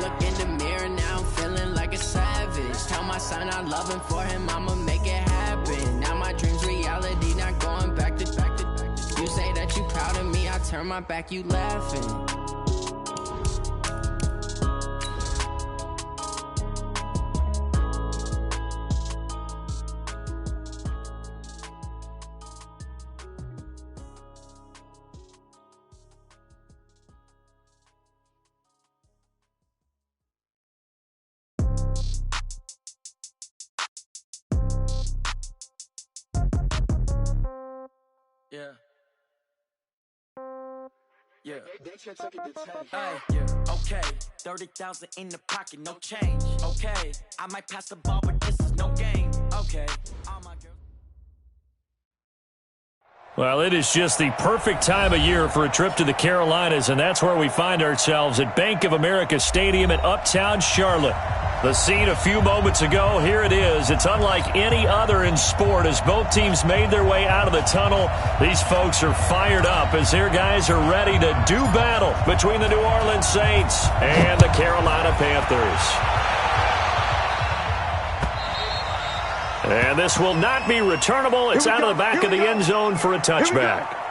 look in the mirror, now I'm feeling like a savage. Tell my son I love him, for him I'ma make it happen. Now my dream's reality, not going back to. You say that you proud of me, I turn my back, you laughing. Yeah. Yeah. Okay. 30,000 in the pocket, no change. Okay. I might pass the ball, but this is no game. Okay. All my girls. Well, it is just the perfect time of year for a trip to the Carolinas, and that's where we find ourselves at Bank of America Stadium in Uptown Charlotte. The scene a few moments ago, here it is. It's unlike any other in sport as both teams made their way out of the tunnel. These folks are fired up as their guys are ready to do battle between the New Orleans Saints and the Carolina Panthers. And this will not be returnable. It's out of the back of the end zone for a touchback.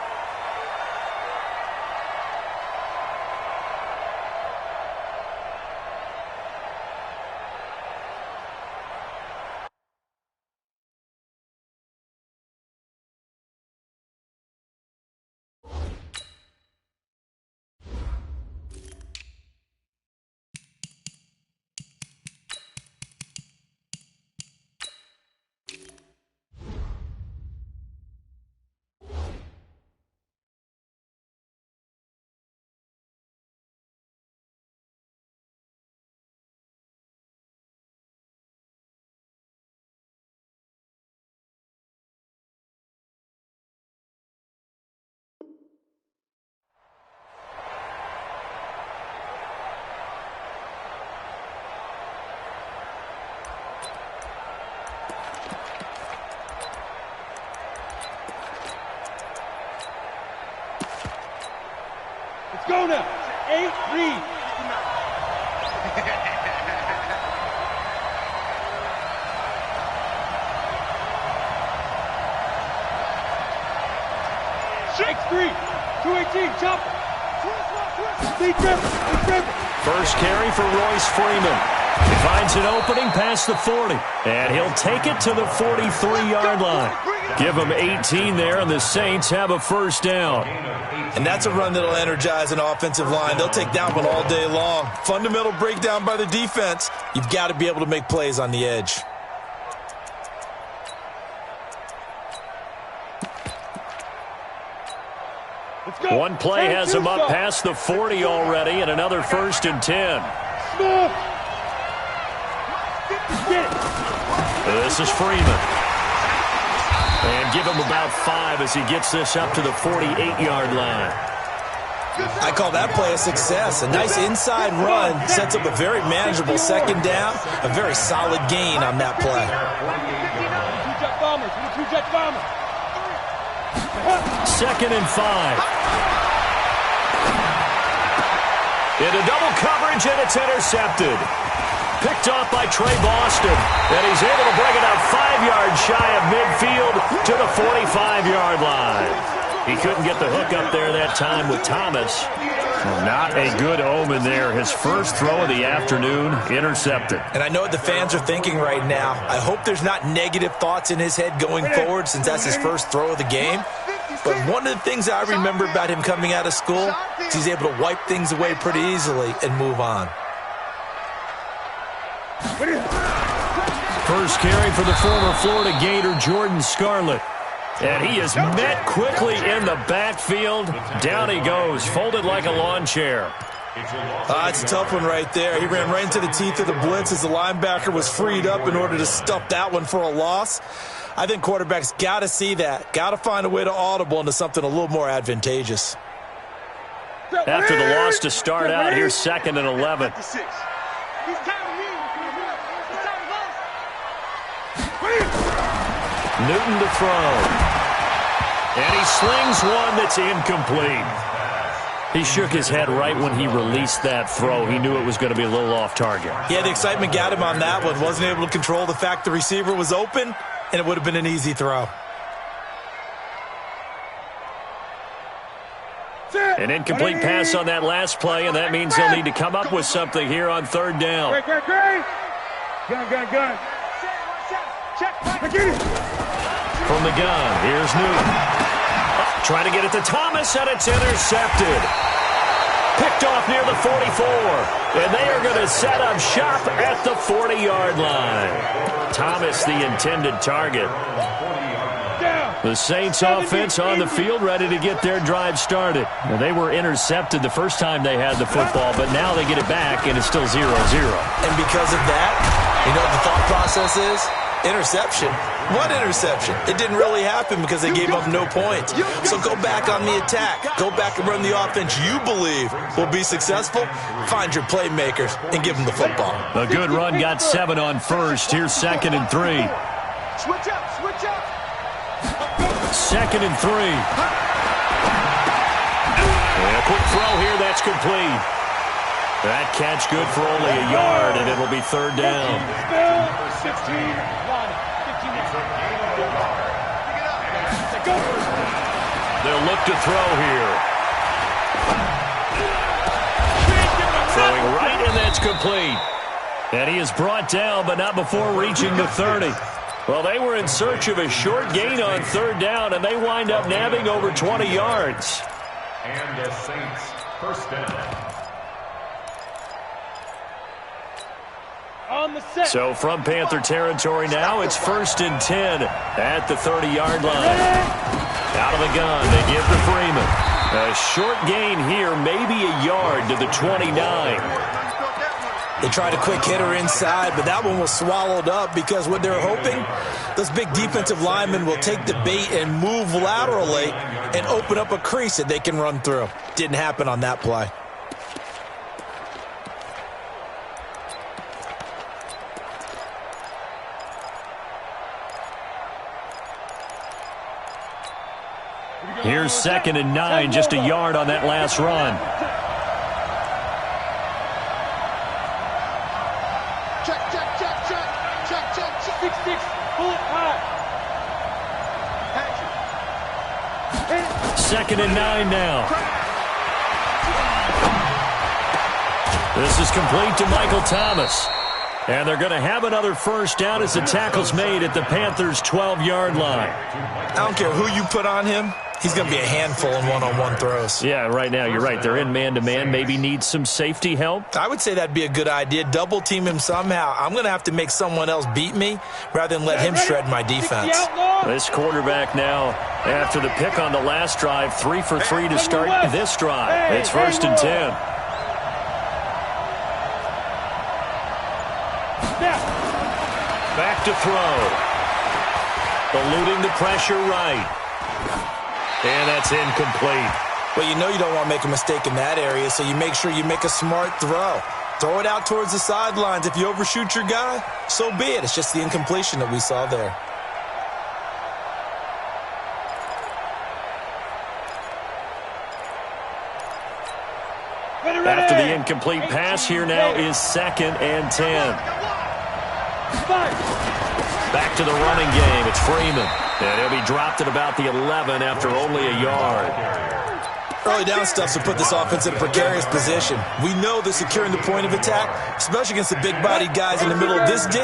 Go now. 8-3. Shakes 3. 218. Chop. First carry for Royce Freeman. He finds an opening past the 40. And he'll take it to the 43-yard line. Give him 18 there, and the Saints have a first down. And that's a run that'll energize an offensive line. They'll take that one all day long. Fundamental breakdown by the defense. You've got to be able to make plays on the edge. One play has him up past the 40 already, and another 1st and 10. This is Freeman. And give him about 5 as he gets this up to the 48-yard line. I call that play a success. A nice inside run sets up a very manageable second down. A very solid gain on that play. Second and 5. Into double coverage, and it's intercepted. Picked off by Trey Boston, and he's able to bring it up 5 yards shy of midfield to the 45-yard line. He couldn't get the hook up there that time with Thomas. Not a good omen there. His first throw of the afternoon, intercepted. And I know what the fans are thinking right now. I hope there's not negative thoughts in his head going forward since that's his first throw of the game. But one of the things I remember about him coming out of school is he's able to wipe things away pretty easily and move on. First carry for the former Florida Gator, Jordan Scarlett. And he is met quickly in the backfield. Down he goes, folded like a lawn chair. It's a tough one right there. He ran right into the teeth of the blitz as the linebacker was freed up in order to stuff that one for a loss. I think quarterbacks got to see that. Got to find a way to audible into something a little more advantageous. After the loss to start out, here's 2nd and 11. Newton to throw. And he slings one that's incomplete. He shook his head right when he released that throw. He knew it was going to be a little off target. Yeah, the excitement got him on that one. Wasn't able to control the fact the receiver was open, and it would have been an easy throw. An incomplete pass on that last play, and that means they'll need to come up with something here on third down. Gun. From the gun, here's Newton. Trying to get it to Thomas, and it's intercepted. Picked off near the 44, and they are going to set up shop at the 40-yard line. Thomas, the intended target. The Saints offense on the field, ready to get their drive started. Now, they were intercepted the first time they had the football, but now they get it back, and it's still 0-0. And because of that, you know what the thought process is? Interception. What interception? It didn't really happen because they gave up no points. So go back on the attack. Go back and run the offense you believe will be successful. Find your playmakers and give them the football. A good run got 7 on first. Here's 2nd and 3. Switch up. 2nd and 3. And a quick throw here. That's complete. That catch good for only a yard, and it'll be third down. 16. They'll look to throw here. Throwing right, and that's complete. And he is brought down, but not before reaching the 30. Well, they were in search of a short gain on third down, and they wind up nabbing over 20 yards. And the Saints first down. So from Panther territory now, it's 1st and 10 at the 30-yard line. Out of the gun, they give to Freeman. A short gain here, maybe a yard to the 29. They tried a quick hitter inside, but that one was swallowed up because what they're hoping, those big defensive linemen will take the bait and move laterally and open up a crease that they can run through. Didn't happen on that play. Here's 2nd and 9, just a yard on that last run. Check. 6-6. Pull it high. 2nd and 9 now. This is complete to Michael Thomas. And they're going to have another first down as the tackle's made at the Panthers' 12-yard line. I don't care who you put on him. He's going to be a handful in one-on-one throws. Yeah, right now, you're right. They're in man-to-man. Maybe need some safety help. I would say that'd be a good idea. Double-team him somehow. I'm going to have to make someone else beat me rather than let him shred my defense. This quarterback now, after the pick on the last drive, 3 for 3 to start this drive. It's 1st and 10. Back to throw. Eluding the pressure right. And that's incomplete. Well, you know you don't want to make a mistake in that area, so you make sure you make a smart throw. Throw it out towards the sidelines. If you overshoot your guy, so be it. It's just the incompletion that we saw there. After the incomplete pass, here now is 2nd and 10. Back to the running game. It's Freeman. And he'll be dropped at about the 11 after only a yard. Early down stuff to put this offense in a precarious position. We know that securing the point of attack, especially against the big-bodied guys in the middle of this D,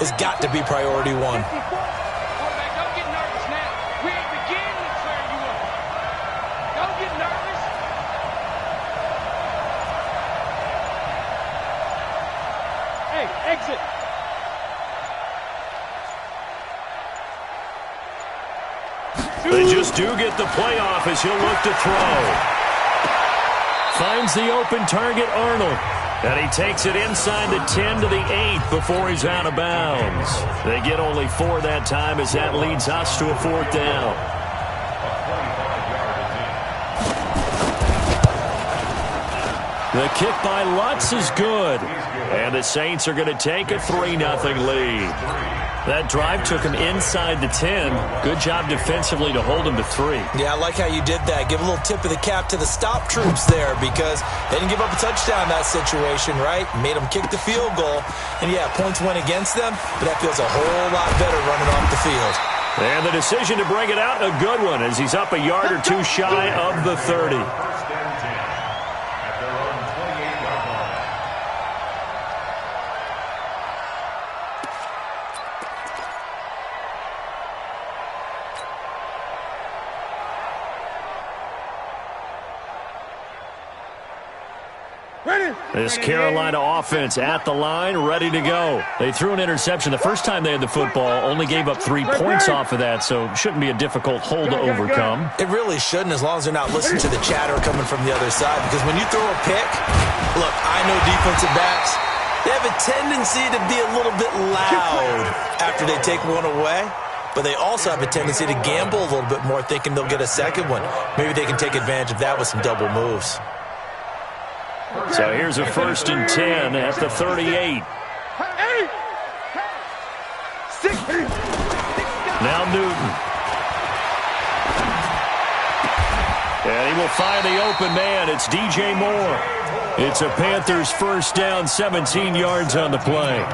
has got to be priority one. Don't get nervous now. We ain't beginning to clear you up. Don't get nervous. Hey, exit. They just do get the playoff as he'll look to throw. Finds the open target, Arnold. And he takes it inside the 10 to the 8 before he's out of bounds. They get only 4 that time as that leads us to a 4th down. The kick by Lutz is good. And the Saints are going to take a 3-0 lead. That drive took him inside the 10. Good job defensively to hold him to 3. Yeah, I like how you did that. Give a little tip of the cap to the stop troops there because they didn't give up a touchdown in that situation, right? Made them kick the field goal. And, yeah, points went against them, but that feels a whole lot better running off the field. And the decision to bring it out, a good one, as he's up a yard or two shy of the 30. This Carolina offense at the line, ready to go. They threw an interception the first time they had the football, only gave up 3 points off of that, so shouldn't be a difficult hole to overcome. It really shouldn't, as long as they're not listening to the chatter coming from the other side, because when you throw a pick, look, I know defensive backs, they have a tendency to be a little bit loud after they take one away, but they also have a tendency to gamble a little bit more, thinking they'll get a second one. Maybe they can take advantage of that with some double moves. So here's a 1st and 10 at the 38. Now Newton. And he will find the open man. It's DJ Moore. It's a Panthers 1st down, 17 yards on the play.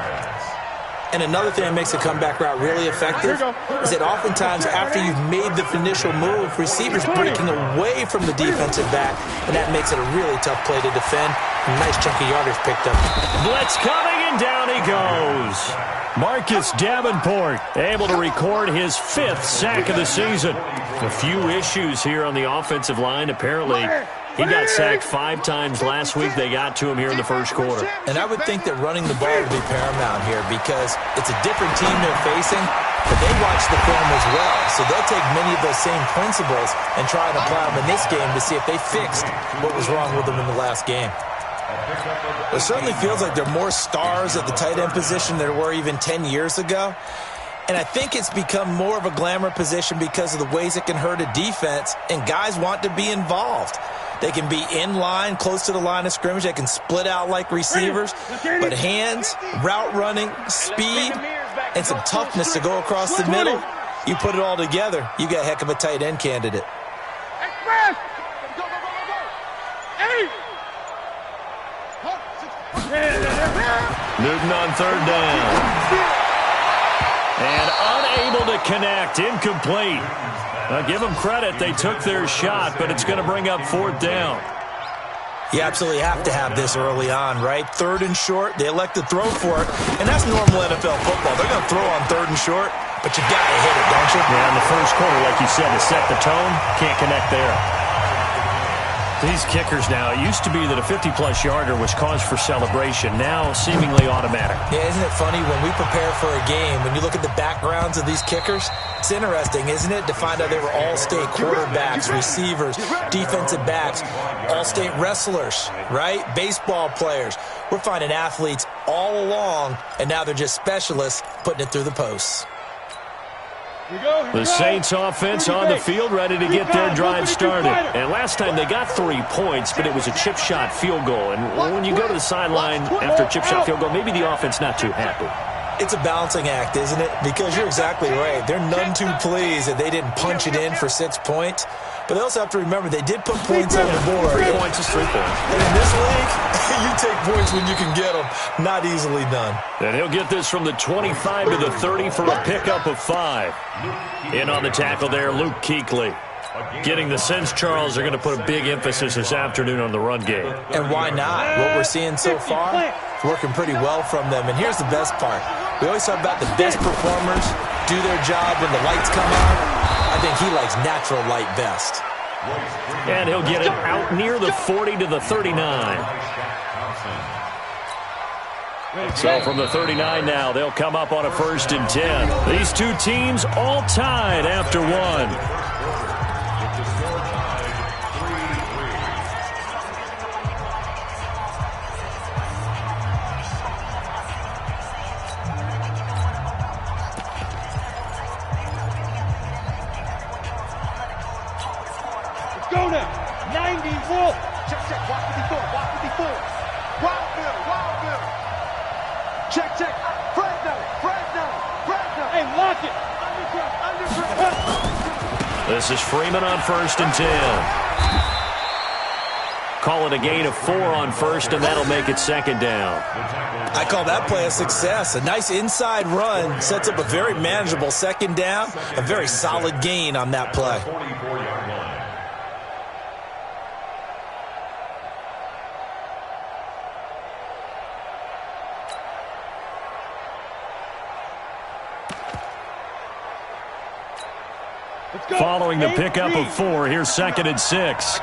And another thing that makes a comeback route really effective is that oftentimes after you've made the initial move, receivers breaking away from the defensive back, and that makes it a really tough play to defend. A nice chunk of yardage picked up. Blitz coming, and down he goes. Marcus Davenport able to record his 5th sack of the season. A few issues here on the offensive line. Apparently, he got sacked 5 times last week. They got to him here in the first quarter. And I would think that running the ball would be paramount here because it's a different team they're facing, but they watch the film as well. So they'll take many of those same principles and try and apply them in this game to see if they fixed what was wrong with them in the last game. It certainly feels like there are more stars at the tight end position than there were even 10 years ago. And I think it's become more of a glamour position because of the ways it can hurt a defense, and guys want to be involved. They can be in line, close to the line of scrimmage. They can split out like receivers. But hands, route running, speed, and some toughness to go across the middle, you put it all together, you got a heck of a tight end candidate. Newton on 3rd down. And unable to connect, incomplete. Now give them credit, they took their shot, but it's going to bring up 4th down. You absolutely have to have this early on, right? 3rd and short, they elect to throw for it, and that's normal NFL football. They're going to throw on 3rd and short, but you got to hit it, don't you? Yeah, in the first quarter, like you said, to set the tone, can't connect there. These kickers now, it used to be that a 50-plus yarder was cause for celebration. Now, seemingly automatic. Yeah, isn't it funny when we prepare for a game, when you look at the backgrounds of these kickers, it's interesting, isn't it, to find out they were all-state quarterbacks, receivers, defensive backs, all-state wrestlers, right? Baseball players. We're finding athletes all along, and now they're just specialists putting it through the posts. The Saints offense on the field, ready to get their drive started. And last time they got 3 points, but it was a chip shot field goal. And when you go to the sideline after a chip shot field goal, maybe the offense not too happy. It's a balancing act, isn't it? Because you're exactly right. They're none too pleased that they didn't punch it in for 6 points. But they also have to remember they did put points on the board. 3 points is 3 points. And in this league, you take points when you can get them. Not easily done. And he'll get this from the 25 to the 30 for a pickup of 5. In on the tackle there, Luke Kuechly. Getting the sense, Charles, they're going to put a big emphasis this afternoon on the run game. And why not? What we're seeing so far, it's working pretty well from them. And here's the best part. We always talk about the best performers do their job when the lights come on. I think he likes natural light best. And he'll get it out near the 40 to the 39. So from the 39 now, they'll come up on a 1st and 10. These two teams all tied after 1. Go now. 90 Wolf. Check, walk with the four, walk with the four. Wild Bill. Check. Fresno. Watch it. This is Freeman on 1st and 10. Call it a gain of 4 on 1st, and that'll make it 2nd down. I call that play a success. A nice inside run sets up a very manageable 2nd down. A very solid gain on that play. Following the pickup of 4, here's 2nd and 6.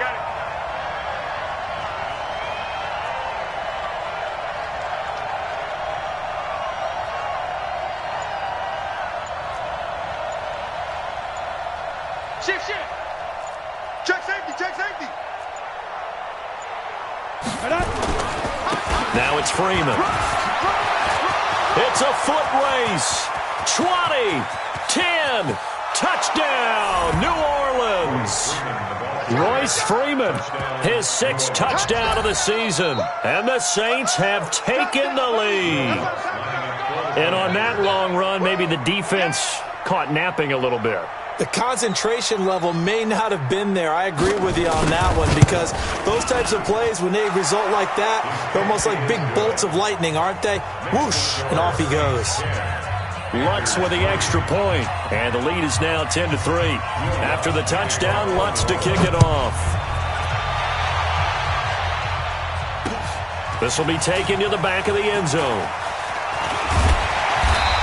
Shift. Check safety. Now it's Freeman. It's a foot race. 20, 10, touchdown, New Orleans. Royce Freeman, his 6th touchdown of the season. And the Saints have taken the lead. And on that long run, maybe the defense caught napping a little bit. The concentration level may not have been there. I agree with you on that one, because those types of plays, when they result like that, they're almost like big bolts of lightning, aren't they? Whoosh, and off he goes. Lutz with the extra point, and the lead is now 10-3. After the touchdown, Lutz to kick it off. This will be taken to the back of the end zone.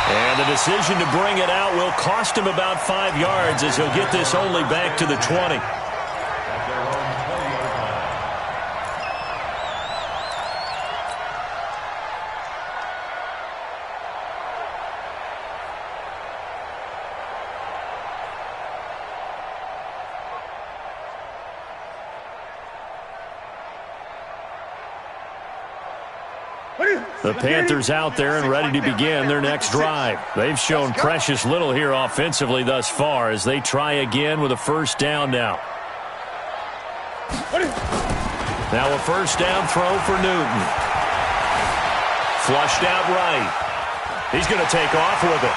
And the decision to bring it out will cost him about 5 yards, as he'll get this only back to the 20. The Panthers out there and ready to begin their next drive. They've shown precious little here offensively thus far as they try again with a 1st down now. Now a 1st down throw for Newton. Flushed out right. He's going to take off with it.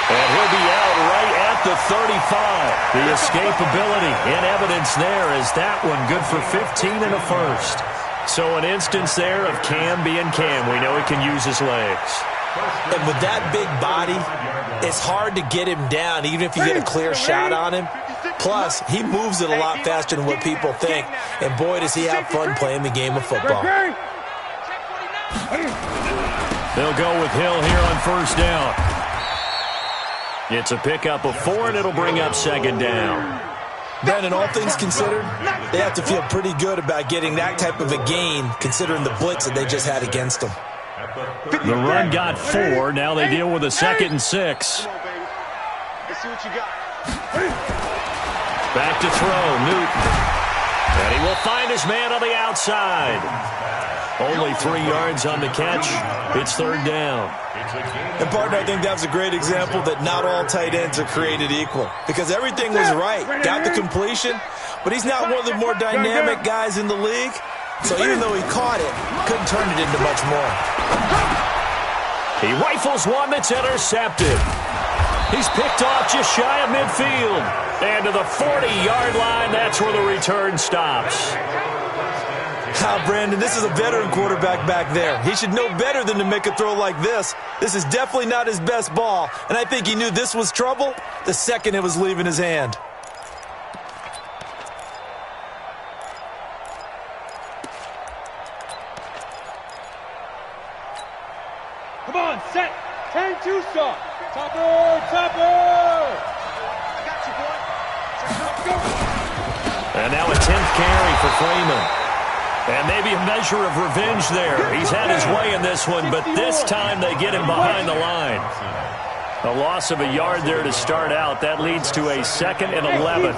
And he'll be out right at the 35. The escapability in evidence there is that one good for 15 and a 1st. So an instance there of Cam being Cam. We know he can use his legs. And with that big body, it's hard to get him down, even if you get a clear shot on him. Plus, he moves it a lot faster than what people think. And boy, does he have fun playing the game of football. They'll go with Hill here on 1st down. It's a pickup of 4, and it'll bring up 2nd down. Brandon, all things considered, they have to feel pretty good about getting that type of a gain, considering the blitz that they just had against them. The run got 4. Now they deal with a 2nd and 6. Let's see what you got. Back to throw, Newton. And he will find his man on the outside. Only 3 yards on the catch. It's 3rd down. And, partner, I think that was a great example that not all tight ends are created equal, because everything was right. Got the completion, but he's not one of the more dynamic guys in the league. So even though he caught it, couldn't turn it into much more. He rifles one that's intercepted. He's picked off just shy of midfield. And to the 40-yard line, that's where the return stops. Brandon, this is a veteran quarterback back there. He should know better than to make a throw like this. This is definitely not his best ball, and I think he knew this was trouble the second it was leaving his hand. Come on, set. 10-2 stop. Topper. I got you, boy. And now a 10th carry for Freeman. And maybe a measure of revenge there. He's had his way in this one, but this time they get him behind the line. A loss of a yard there to start out. That leads to a 2nd and 11.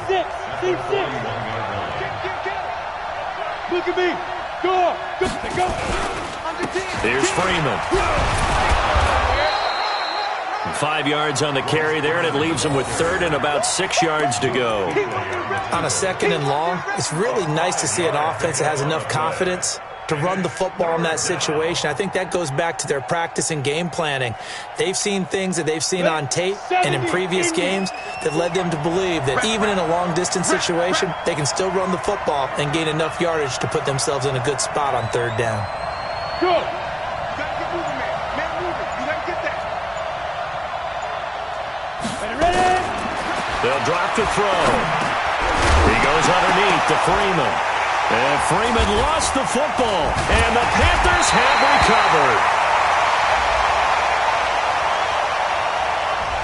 Look at me. Go. Here's Freeman. 5 yards on the carry there, and it leaves him with 3rd and about 6 yards to go. On a 2nd and long, it's really nice to see an offense that has enough confidence to run the football in that situation. I think that goes back to their practice and game planning. They've seen things that they've seen on tape and in previous games that led them to believe that even in a long-distance situation, they can still run the football and gain enough yardage to put themselves in a good spot on third down. Good. You got to get moving, man. Man, moving. You got to get that. Ready? They'll drop to throw. He goes underneath to Freeman. And Freeman lost the football. And the Panthers have recovered.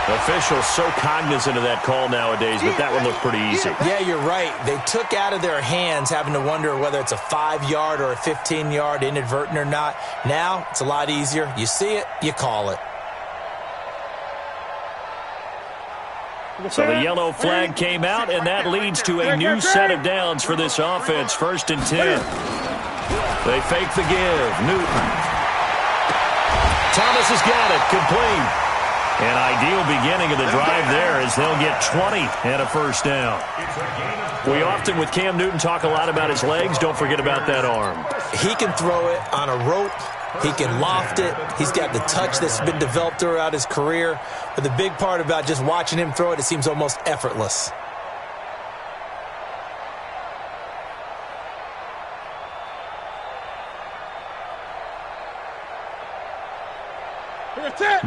Officials so cognizant of that call nowadays, but that one looked pretty easy. Yeah, you're right. They took out of their hands having to wonder whether it's a 5-yard or a 15-yard inadvertent or not. Now, it's a lot easier. You see it, you call it. So the yellow flag came out, and that leads to a new set of downs for this offense. 1st and 10. They fake the give. Newton. Thomas has got it. Complete. An ideal beginning of the drive there as they'll get 20 and a first down. We often, with Cam Newton, talk a lot about his legs. Don't forget about that arm. He can throw it on a rope. He can loft it. He's got the touch that's been developed throughout his career. But the big part about just watching him throw it, it seems almost effortless.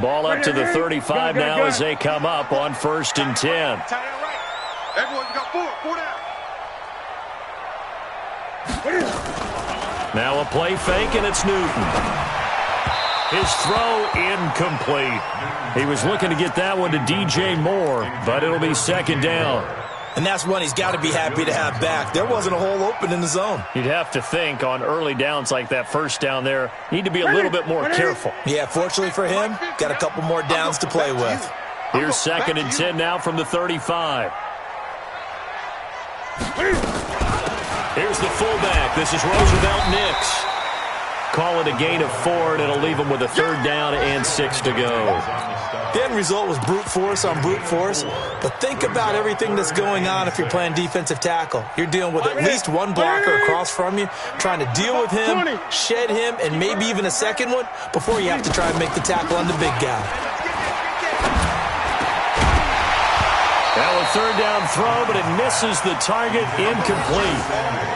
Ball up to the 35 now as they come up on 1st and 10. Everyone got 4 down. Now a play fake, and it's Newton. His throw incomplete. He was looking to get that one to DJ Moore, but it'll be 2nd down. And that's one he's got to be happy to have back. There wasn't a hole open in the zone. You'd have to think on early downs like that first down there, need to be a little bit more careful. Yeah, fortunately for him, got a couple more downs to play with. Here's 2nd and 10 now from the 35. Here's the fullback. This is Roosevelt Nix. Call it a gain of 4, and it'll leave him with a 3rd down and 6 to go. The end result was brute force on brute force, but think about everything that's going on if you're playing defensive tackle. You're dealing with at least one blocker across from you, trying to deal with him, shed him, and maybe even a second one before you have to try and make the tackle on the big guy. Now a 3rd down throw, but it misses the target, incomplete.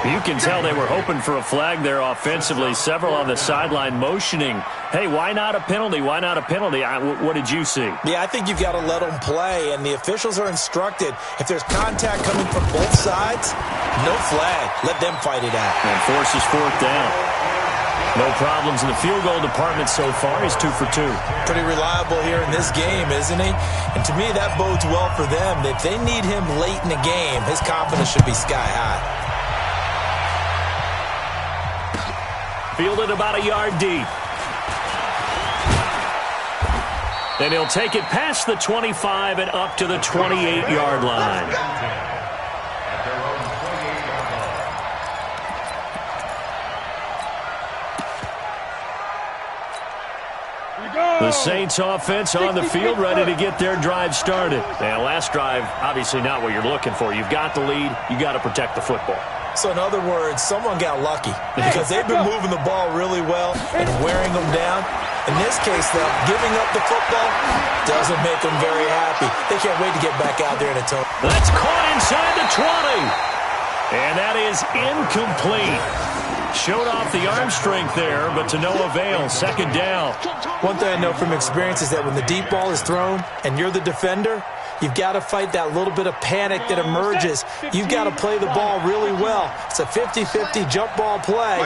You can tell they were hoping for a flag there offensively. Several on the sideline motioning. Hey, why not a penalty? Why not a penalty? What did you see? Yeah, I think you've got to let them play, and the officials are instructed. If there's contact coming from both sides, no flag. Let them fight it out. And forces 4th down. No problems in the field goal department so far. He's 2 for 2. Pretty reliable here in this game, isn't he? And to me, that bodes well for them. If they need him late in the game, his confidence should be sky high. Fielded about a yard deep. And he'll take it past the 25 and up to the 28-yard line. The Saints offense on the field, ready to get their drive started. And last drive, obviously not what you're looking for. You've got the lead. You got to protect the football. So in other words, someone got lucky because they've been moving the ball really well and wearing them down. In this case, though, giving up the football doesn't make them very happy. They can't wait to get back out there in a tone. That's caught inside the 20. And that is incomplete. Showed off the arm strength there, but to no avail. 2nd down. One thing I know from experience is that when the deep ball is thrown and you're the defender, you've got to fight that little bit of panic that emerges. You've got to play the ball really well. It's a 50-50 jump ball play.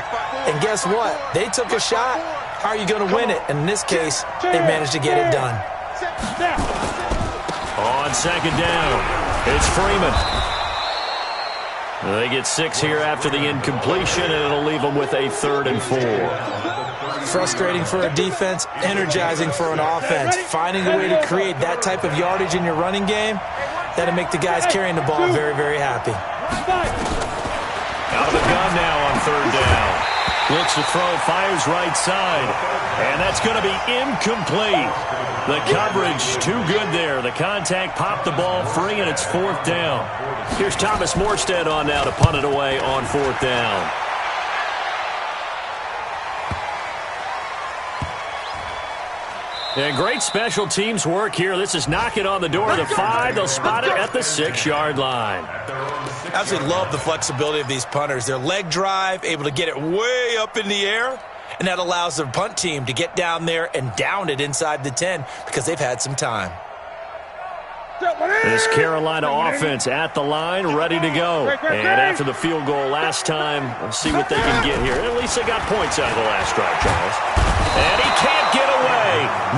And guess what? They took a shot. How are you going to win it? And in this case, they managed to get it done. On 2nd down, it's Freeman. They get 6 here after the incompletion, and it'll leave them with a 3rd and 4. Frustrating for a defense, energizing for an offense. Finding a way to create that type of yardage in your running game, that'll make the guys carrying the ball very, very happy. Out of the gun now on 3rd down. Looks to throw, fires right side. And that's going to be incomplete. The coverage too good there. The contact popped the ball free, and it's 4th down. Here's Thomas Morstead on now to punt it away on 4th down. And great special teams work here. This is knocking on the door of the 5. They'll spot it at the 6-yard line. Absolutely love the flexibility of these punters. Their leg drive, able to get it way up in the air, and that allows their punt team to get down there and down it inside the 10 because they've had some time. This Carolina offense at the line, ready to go. And after the field goal last time, we'll see what they can get here. At least they got points out of the last drive, Charles. And he can't get away.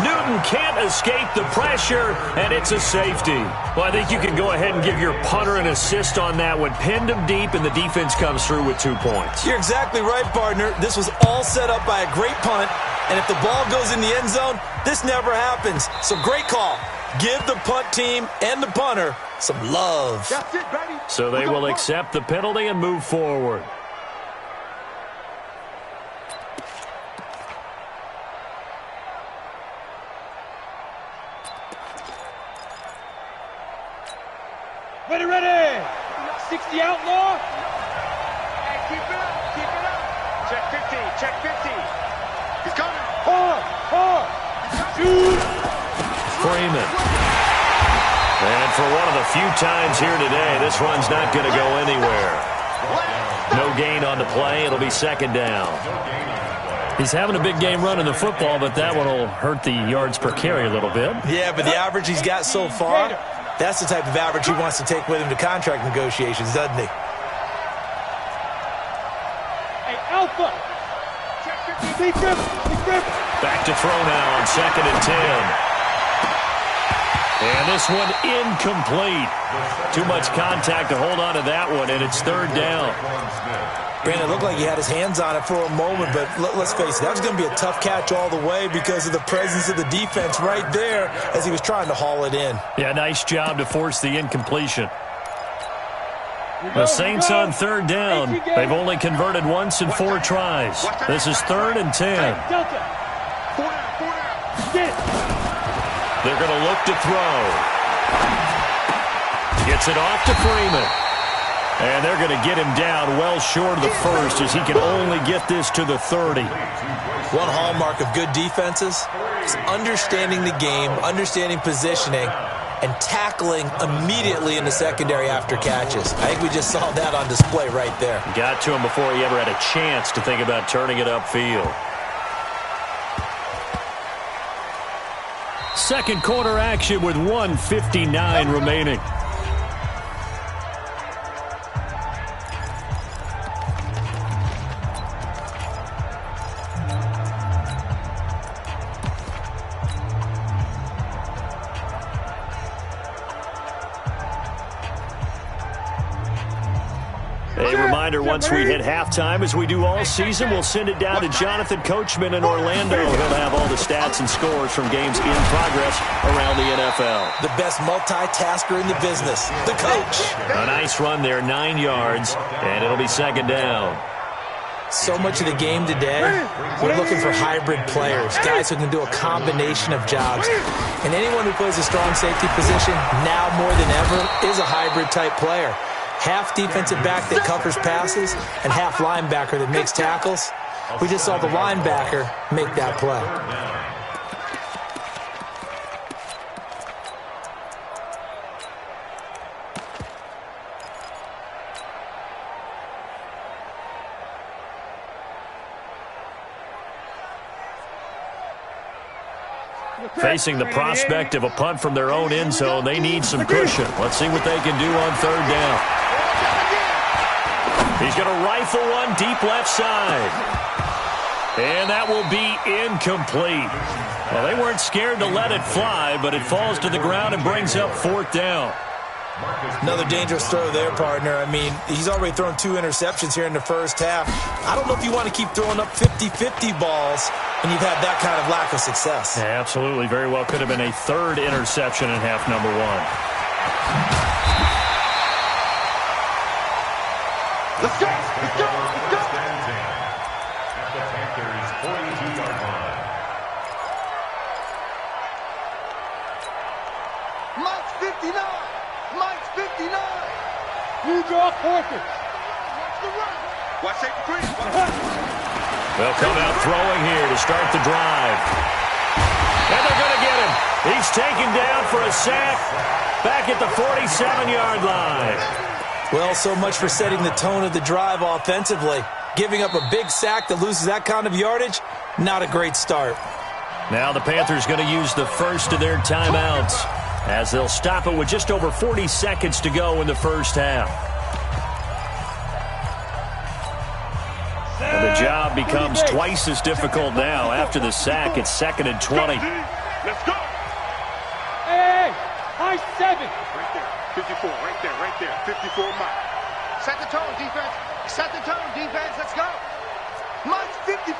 Newton can't escape the pressure, and it's a safety. Well, I think you can go ahead and give your punter an assist on that one. Pinned him deep, and the defense comes through with 2 points. You're exactly right, partner. This was all set up by a great punt, and if the ball goes in the end zone, this never happens. So great call. Give the punt team and the punter some love. That's it, baby. So they will accept the penalty and move forward. Ready. 60 outlaw. Hey, keep it up. Check 50. He's coming. Hard. Shoot. Freeman. And for one of the few times here today, this run's not going to go anywhere. No gain on the play. It'll be 2nd down. He's having a big game running the football, but that one will hurt the yards per carry a little bit. Yeah, but the average he's got so far, that's the type of average he wants to take with him to contract negotiations, doesn't he? Hey, Alpha. Check 50. Back to throw now on 2nd and 10. And this one incomplete. Too much contact to hold on to that one, and it's 3rd down. Brandon, it looked like he had his hands on it for a moment, but let's face it, that was going to be a tough catch all the way because of the presence of the defense right there as he was trying to haul it in. Yeah, nice job to force the incompletion. The Saints on 3rd down. They've only converted once in 4 tries. This is 3rd and 10. Delta. 4 down. They're going to look to throw. Gets it off to Freeman. And they're going to get him down well short of the 1st as he can only get this to the 30. One hallmark of good defenses is understanding the game, understanding positioning, and tackling immediately in the secondary after catches. I think we just saw that on display right there. Got to him before he ever had a chance to think about turning it upfield. 2nd quarter action with 1:59 remaining. A reminder, once we hit halftime, as we do all season, we'll send it down to Jonathan Coachman in Orlando. He'll have all the stats and scores from games in progress around the NFL. The best multitasker in the business, the coach. A nice run there, 9 yards, and it'll be 2nd down. So much of the game today, we're looking for hybrid players, guys who can do a combination of jobs. And anyone who plays a strong safety position, now more than ever, is a hybrid-type player. Half defensive back that covers passes and half linebacker that makes tackles. We just saw the linebacker make that play. Facing the prospect of a punt from their own end zone, they need some cushion. Let's see what they can do on 3rd down. He's going to rifle one deep left side. And that will be incomplete. Well, they weren't scared to let it fly, but it falls to the ground and brings up 4th down. Another dangerous throw there, partner. I mean, he's already thrown 2 interceptions here in the first half. I don't know if you want to keep throwing up 50-50 balls when you've had that kind of lack of success. Yeah, absolutely. Very well could have been a 3rd interception in half number 1. Let's go. At the Panthers' 42-yard line. Mike's 59. You draw quarters. Watch the run. Watch safety three. They'll come out throwing here to start the drive. And they're going to He's taken down for a sack back at the 47-yard line. Well, so much for setting the tone of the drive offensively. Giving up a big sack that loses that kind of yardage, not a great start. Now the Panthers going to use the first of their timeouts as they'll stop it with just over 40 seconds to go in the first half. And the job becomes twice as difficult now. After the sack, it's 2nd and 20. Let's go. Hey, high 7. Right there. 54, right there. 54 mile. Set the tone, defense. Set the tone, defense. Let's go. Mike's 54.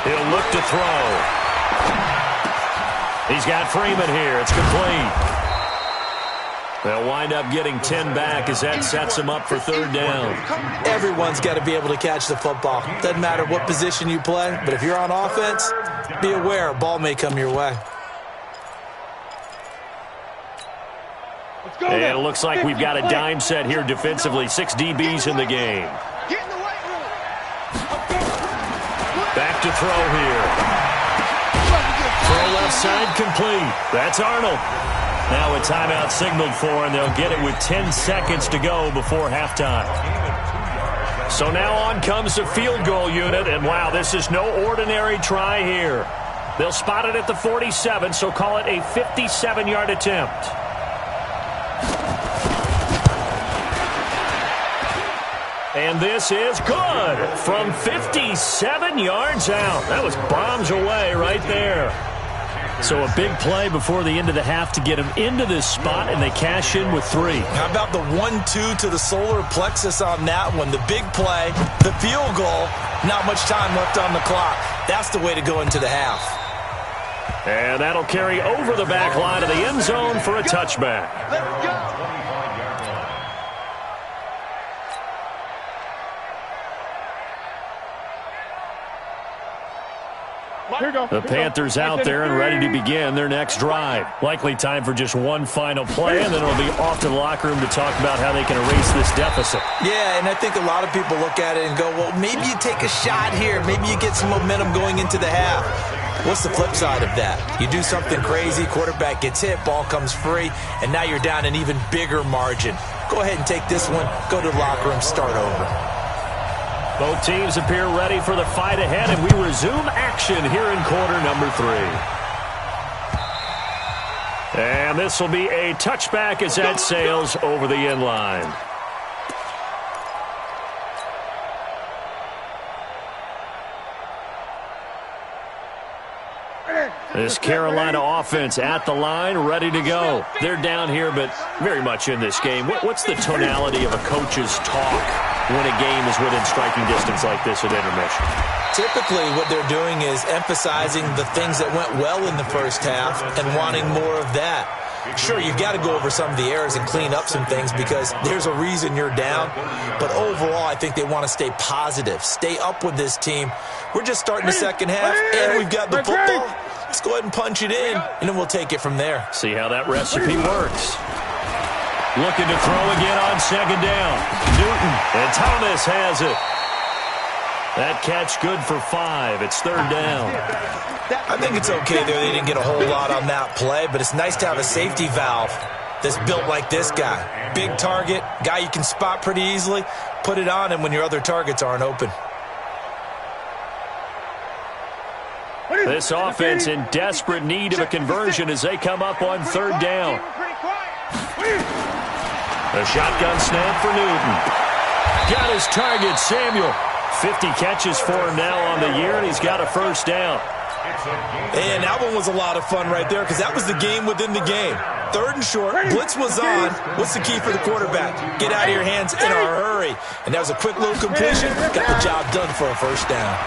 He'll look to throw. He's got Freeman here. It's complete. They'll wind up getting 10 back as that sets them up for 3rd down. Everyone's got to be able to catch the football. Doesn't matter what position you play, but if you're on offense, be aware a ball may come your way. And it looks like we've got a dime set here defensively. 6 DBs in the game. Get in the weight room. Back to throw here. Throw left side complete. That's Arnold. Now a timeout signaled for, and they'll get it with 10 seconds to go before halftime. So now on comes the field goal unit, and wow, this is no ordinary try here. They'll spot it at the 47, so call it a 57-yard attempt. And this is good from 57 yards out. That was bombs away right there. So a big play before the end of the half to get them into this spot, and they cash in with 3. How about the 1-2 to the solar plexus on that one? The big play, the field goal, not much time left on the clock. That's the way to go into the half. And that'll carry over the back line of the end zone for a touchback. Let's go. The Panthers out there and ready to begin their next drive. Likely time for just one final play, and then it'll be off to the locker room to talk about how they can erase this deficit. Yeah, and I think a lot of people look at it and go, well, maybe you take a shot here. Maybe you get some momentum going into the half. What's the flip side of that? You do something crazy, quarterback gets hit, ball comes free, and now you're down an even bigger margin. Go ahead and take this one, go to the locker room, start over. Both teams appear ready for the fight ahead, and we resume action here in quarter number 3. And this will be a touchback as that sails over the end line. This Carolina offense at the line, ready to go. They're down here, but very much in this game. What's the tonality of a coach's talk when a game is within striking distance like this at intermission? Typically, what they're doing is emphasizing the things that went well in the first half and wanting more of that. Sure, you've got to go over some of the errors and clean up some things because there's a reason you're down. But overall, I think they want to stay positive, stay up with this team. We're just starting the second half, and we've got the football. Let's go ahead and punch it in, and then we'll take it from there. See how that recipe works. Looking to throw again on 2nd down. Newton, and Thomas has it. That catch good for 5. It's 3rd down. I think it's okay there. They didn't get a whole lot on that play, but it's nice to have a safety valve that's built like this guy. Big target, guy you can spot pretty easily. Put it on him when your other targets aren't open. This offense in desperate need of a conversion as they come up on 3rd down. A shotgun snap for Newton. Got his target, Samuel. 50 catches for him now on the year, and he's got a 1st down. And that one was a lot of fun right there because that was the game within the game. 3rd and short, blitz was on. What's the key for the quarterback? Get out of your hands in a hurry. And that was a quick little completion. Got the job done for a 1st down.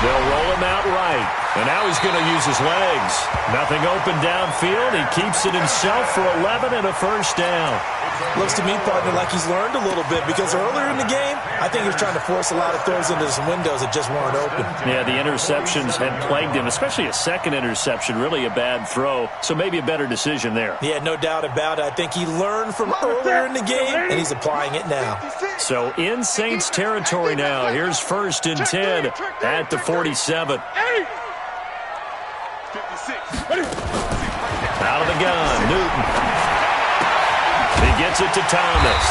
They'll roll him out right. And now he's going to use his legs. Nothing open downfield. He keeps it himself for 11 and a 1st down. Looks to me, partner, like he's learned a little bit because earlier in the game, I think he was trying to force a lot of throws into some windows that just weren't open. Yeah, the interceptions had plagued him, especially a 2nd interception, really a bad throw. So maybe a better decision there. Yeah, no doubt about it. I think he learned from earlier in the game, and he's applying it now. So in Saints territory now. Here's 1st and 10 at the 47. Out of the gun, Newton. He gets it to Thomas.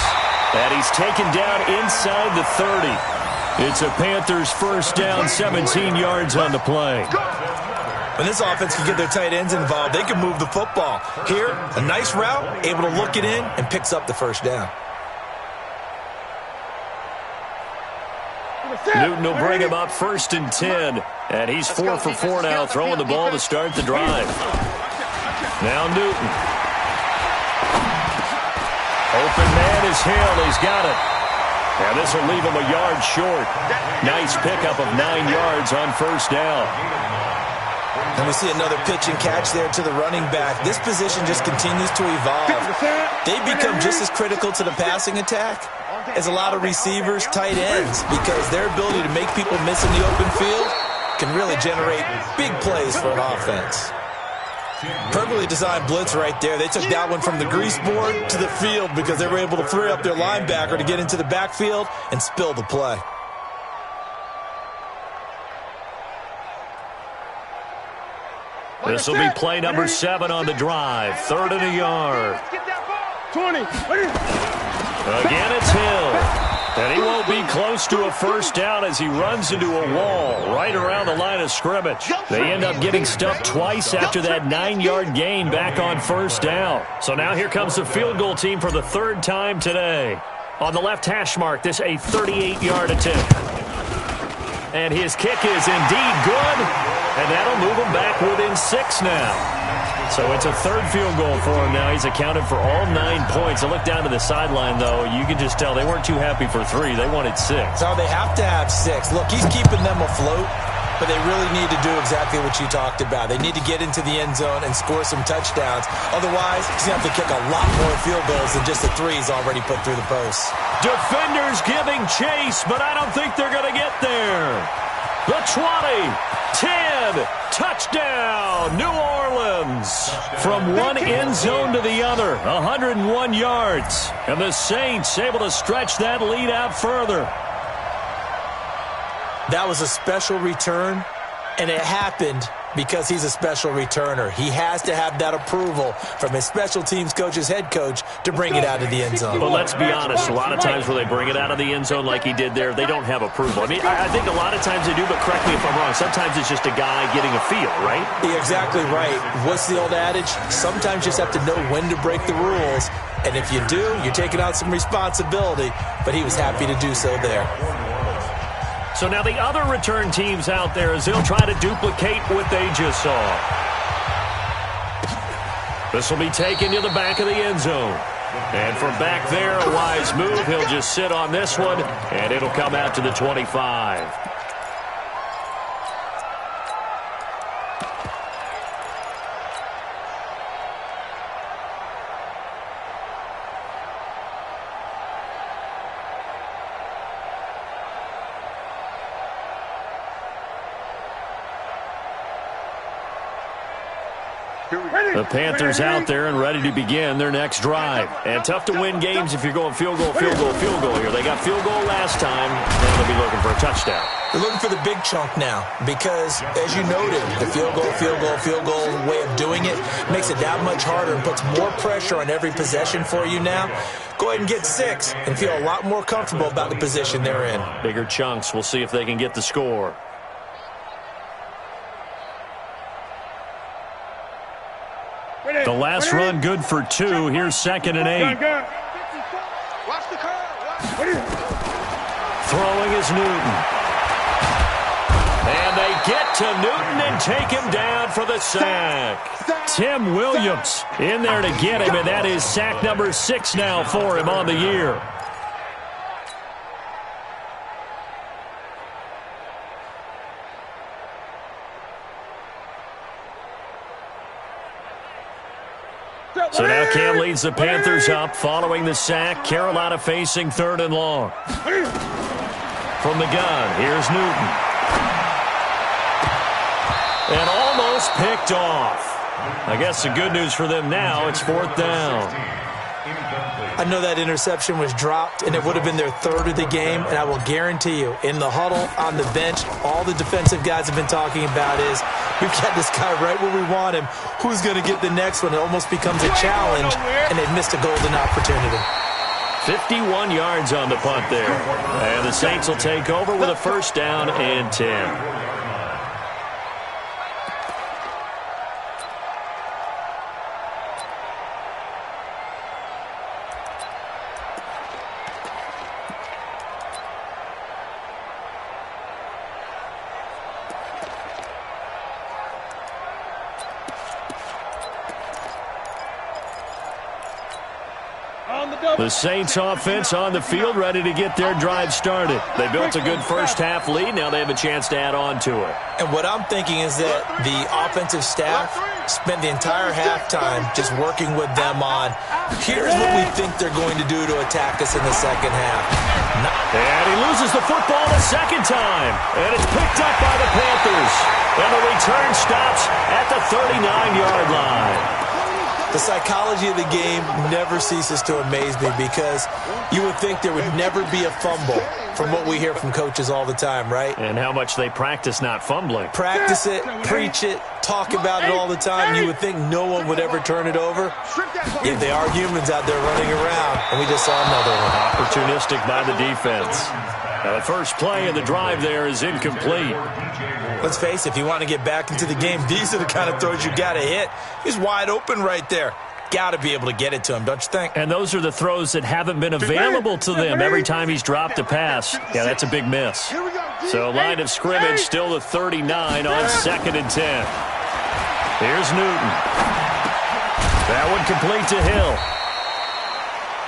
And he's taken down inside the 30. It's a Panthers first down, 17 yards on the play. When this offense can get their tight ends involved, they can move the football. Here, a nice route, able to look it in, and picks up the first down. Newton will bring him up 1st and 10. And he's 4 for 4 now, throwing the ball to start the drive. Now Newton. Open man is Hill. He's got it. And this will leave him a yard short. Nice pickup of 9 yards on first down. And we see another pitch and catch there to the running back. This position just continues to evolve. They become just as critical to the passing attack as a lot of receivers, tight ends, because their ability to make people miss in the open field can really generate big plays for an offense. Perfectly designed blitz right there. They took that one from the grease board to the field because they were able to free up their linebacker to get into the backfield and spill the play. This will be play number 7 on the drive. 3rd and a yard. 20. Again, it's Hill. And he won't be close to a first down as he runs into a wall right around the line of scrimmage. They end up getting stuffed twice after that 9-yard gain back on first down. So now here comes the field goal team for the 3rd time today. On the left hash mark, this a 38-yard attempt. And his kick is indeed good. And that'll move him back within 6 now. So it's a 3rd field goal for him now. He's accounted for all 9 points. I look down to the sideline, though. You can just tell they weren't too happy for 3. They wanted 6. So they have to have 6. Look, he's keeping them afloat, but they really need to do exactly what you talked about. They need to get into the end zone and score some touchdowns. Otherwise, he's going to have to kick a lot more field goals than just the 3 he's already put through the posts. Defenders giving chase, but I don't think they're going to get there. The 20, 10, touchdown, New Orleans. From one end zone to the other, 101 yards. And the Saints able to stretch that lead out further. That was a special return, and it happened because he's a special returner. He has to have that approval from his special teams coach's head coach to bring it out of the end zone. But let's be honest, a lot of times where they bring it out of the end zone like he did there, they don't have approval. I mean, I think a lot of times they do, but correct me if I'm wrong. Sometimes it's just a guy getting a feel, right? You're exactly right. What's the old adage? Sometimes you just have to know when to break the rules. And if you do, you're taking out some responsibility. But he was happy to do so there. So now the other return teams out there as they'll try to duplicate what they just saw. This will be taken to the back of the end zone. And from back there, a wise move. He'll just sit on this one, and it'll come out to the 25. The Panthers out there and ready to begin their next drive. And tough to win games if you're going field goal, field goal, field goal here. They got field goal last time, and they'll be looking for a touchdown. They're looking for the big chunk now because, as you noted, the field goal way of doing it makes it that much harder and puts more pressure on every possession for you now. Go ahead and get 6 and feel a lot more comfortable about the position they're in. Bigger chunks. We'll see if they can get the score. The last run good for 2. Here's 2nd and 8. Watch the curve. Throwing is Newton. And they get to Newton and take him down for the sack. Tim Williams in there to get him, and that is sack number 6 now for him on the year. So now Cam leads the Panthers up following the sack. Carolina facing 3rd and long. From the gun, here's Newton. And almost picked off. I guess the good news for them now, it's 4th down. I know that interception was dropped, and it would have been their third of the game, and I will guarantee you, in the huddle, on the bench, all the defensive guys have been talking about is, we've got this guy right where we want him. Who's going to get the next one? It almost becomes a challenge, and they've missed a golden opportunity. 51 yards on the punt there. And the Saints will take over with a first down and 10. The Saints offense on the field, ready to get their drive started. They built a good first half lead. Now they have a chance to add on to it. And what I'm thinking is that the offensive staff spent the entire halftime just working with them on, here's what we think they're going to do to attack us in the second half. And he loses the football the second time. And it's picked up by the Panthers. And the return stops at the 39-yard line. The psychology of the game never ceases to amaze me because you would think there would never be a fumble from what we hear from coaches all the time, right? And how much they practice not fumbling. Practice it, preach it, talk about it all the time. You would think no one would ever turn it over. Yet they are humans out there running around, and we just saw another one. Opportunistic by the defense. Now the first play of the drive there is incomplete. Let's face it, if you want to get back into the game, these are the kind of throws you got to hit. He's wide open right there. Got to be able to get it to him, don't you think? And those are the throws that haven't been available to them every time he's dropped a pass. Yeah, that's a big miss. So line of scrimmage, still the 39 on 2nd and 10. Here's Newton. That one complete to Hill.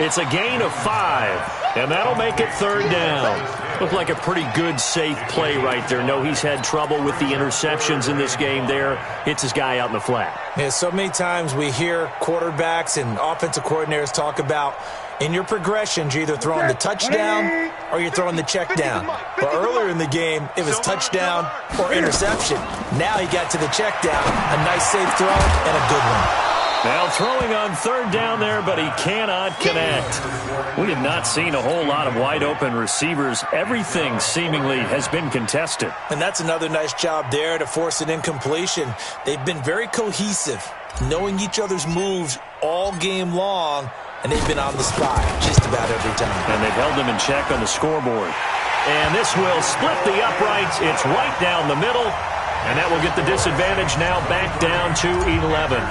It's a gain of 5, and that'll make it 3rd down. Looked like a pretty good, safe play right there. No, he's had trouble with the interceptions in this game there. Hits his guy out in the flat. Yeah, so many times we hear quarterbacks and offensive coordinators talk about in your progressions, you're either throwing the touchdown or you're throwing the check down. But earlier in the game, it was touchdown or interception. Now he got to the check down. A nice, safe throw and a good one. Now throwing on 3rd down there, but he cannot connect. We have not seen a whole lot of wide-open receivers. Everything seemingly has been contested. And that's another nice job there to force an incompletion. They've been very cohesive, knowing each other's moves all game long, and they've been on the spot just about every time. And they've held them in check on the scoreboard. And this will split the uprights. It's right down the middle, and that will get the disadvantage now back down to 11.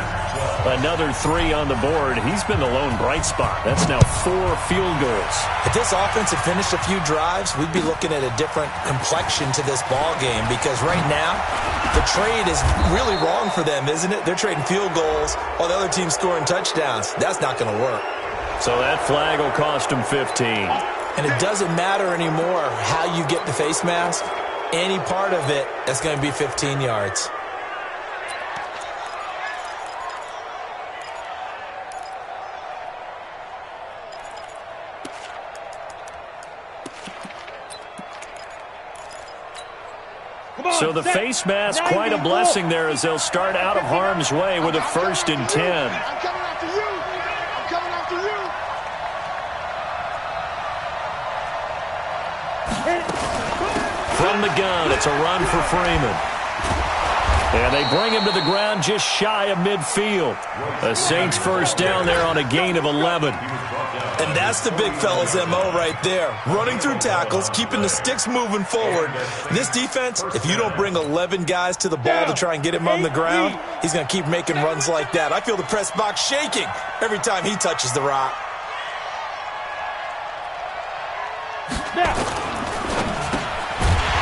Another 3 on the board. He's been the lone bright spot. That's now 4 field goals. If this offense had finished a few drives, we'd be looking at a different complexion to this ball game because right now, the trade is really wrong for them, isn't it? They're trading field goals while the other team's scoring touchdowns. That's not going to work. So that flag will cost him 15. And it doesn't matter anymore how you get the face mask. Any part of it, that's going to be 15 yards. So the face mask, quite a blessing there as they'll start out of harm's way with a 1st and 10. I'm coming after you. I'm coming after you. From the gun, it's a run for Freeman. And they bring him to the ground just shy of midfield. The Saints first down there on a gain of 11. And that's the big fella's MO right there. Running through tackles, keeping the sticks moving forward. This defense, if you don't bring 11 guys to the ball to try and get him on the ground, he's going to keep making runs like that. I feel the press box shaking every time he touches the rock.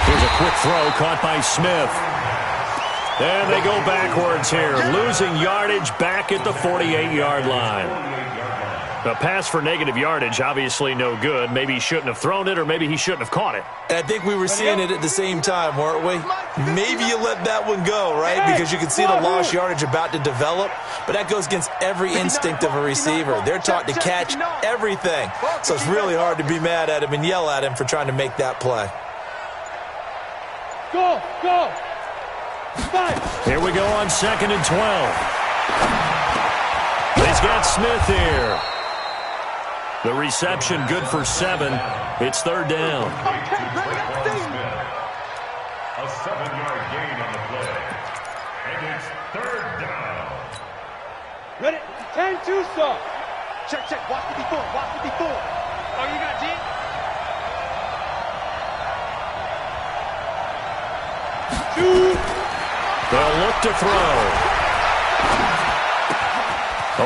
Here's a quick throw caught by Smith. And they go backwards here, losing yardage back at the 48-yard line. A pass for negative yardage, obviously no good. Maybe he shouldn't have thrown it, or maybe he shouldn't have caught it. And I think we were seeing it at the same time, weren't we? Maybe you let that one go, right? Because you can see the lost yardage about to develop. But that goes against every instinct of a receiver. They're taught to catch everything. So it's really hard to be mad at him and yell at him for trying to make that play. Go, go. Five. Here we go on 2nd and 12. He's got Smith here. The reception good for 7. It's third down. A 7-yard gain on the play. And it's third down. Ready? 10-2 stop. Check, check. Watch 54. Watch 54. Oh, you got G? They'll look to throw.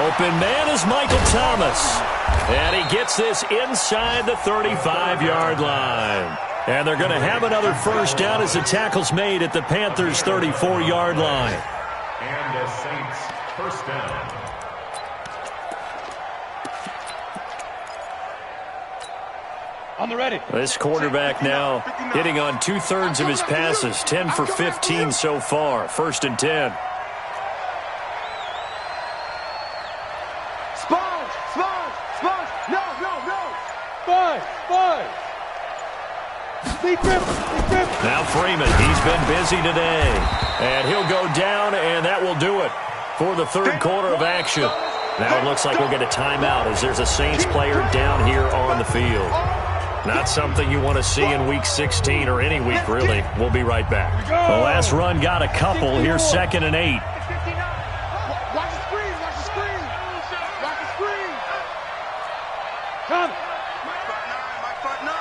Open man is Michael Thomas. And he gets this inside the 35-yard line. And they're going to have another first down as the tackle's made at the Panthers' 34-yard line. And the Saints first down. On the ready. This quarterback now hitting on 2/3 of his passes, 10 for 15 so far. First and 10. Sponge, sponge, sponge. No, no, no. 5. Deep grip. Now Freeman, he's been busy today. And he'll go down, and that will do it for the third quarter of action. Now it looks like we'll get a timeout as there's a Saints player down here on the field. Not something you want to see in Week 16 or any week, really. We'll be right back. The last run got a couple. Here's 2nd and 8. Watch the screen, watch the screen. Watch the screen. Come. Mike front 9.